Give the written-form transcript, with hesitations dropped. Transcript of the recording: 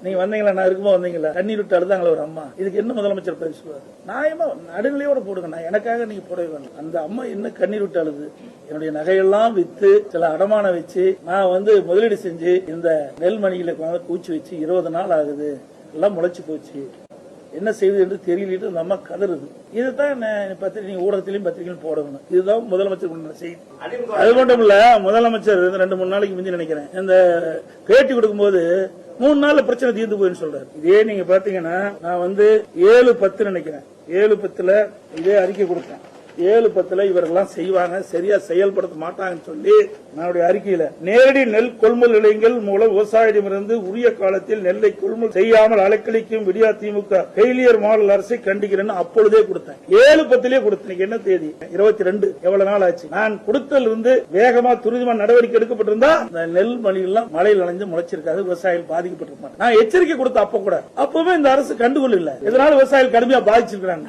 நீங்க வந்தீங்களா? நான் இருக்கும்போது வந்தீங்களா? தண்ணீர் விட்டு அழுதாங்களா ஒரு அம்மா? இதுக்கு என்ன முதலமைச்சர் பதில் சொல்லுவாரு? நியாயமா நடுநிலையோட போடுங்க. நான் எனக்காக நீங்க போடவே வேணும். அந்த அம்மா என்ன கண்ணீர் விட்டு அழுது? என்னுடைய நகையெல்லாம் வித்து சில அடமானம் வச்சு நான் முதலீடு செஞ்சு இந்த நெல்மணிகளை பூச்சி வச்சு 20 நாள் ஆகுது, எல்லாம் முளைச்சு போச்சு, என்ன செய்வது என்று தெரியல. அந்த அம்மா கதறுது. இதுதான் நீங்க ஊடகத்திலையும் பத்திரிகையிலும் போடணும். இதுதான் முதலமைச்சர் செய்தி. அது மட்டும் இல்ல, முதலமைச்சர் 2-3 நாளைக்கு முந்தி நினைக்கிறேன் இந்த பேட்டி கொடுக்கும்போது 3 நாள்ல பிரச்சனை தீர்ந்து போயின்னு சொல்றாரு. இதே நீங்க பாத்தீங்கன்னா நான் 7-10 நினைக்கிறேன், 7-10 இதே அறிக்கை கொடுத்தேன். 7-10 இவரெல்லாம் செய்வாங்க, சரியா செயல்படுத்த மாட்டாங்கன்னு சொல்லி என்னுடைய அறிக்கையில நேரடி நெல் கொள்முதல் நிலையங்கள் மூலம் விவசாயிடமிருந்து உரிய காலத்தில் நெல்லை கொள்முதல் செய்யாமல் அலைக்கழிக்கும் விடியா திமுக ஃபெயிலியர் மாடல் அரசை கண்டிக்கிறேன்னு அப்பொழுதே கொடுத்தேன். 7-10 கொடுத்தேன். என்ன தேதி? 22. எவ்வளவு நாள் ஆச்சு? நான் கொடுத்தல் வேகமா துரிதமா நடவடிக்கை எடுக்கப்பட்டிருந்தா இந்த நெல் மணிகள்லாம் மழையில் நனைஞ்சு முளைச்சிருக்காது, விவசாயிகள் பாதிக்கப்பட்டிருப்பாங்க. நான் எச்சரிக்கை கொடுத்த அப்ப கூட அப்பவே இந்த அரசு கண்டுகொள்ள. இதனால விவசாயிகள் கடுமையா பாதிச்சிருக்காங்க.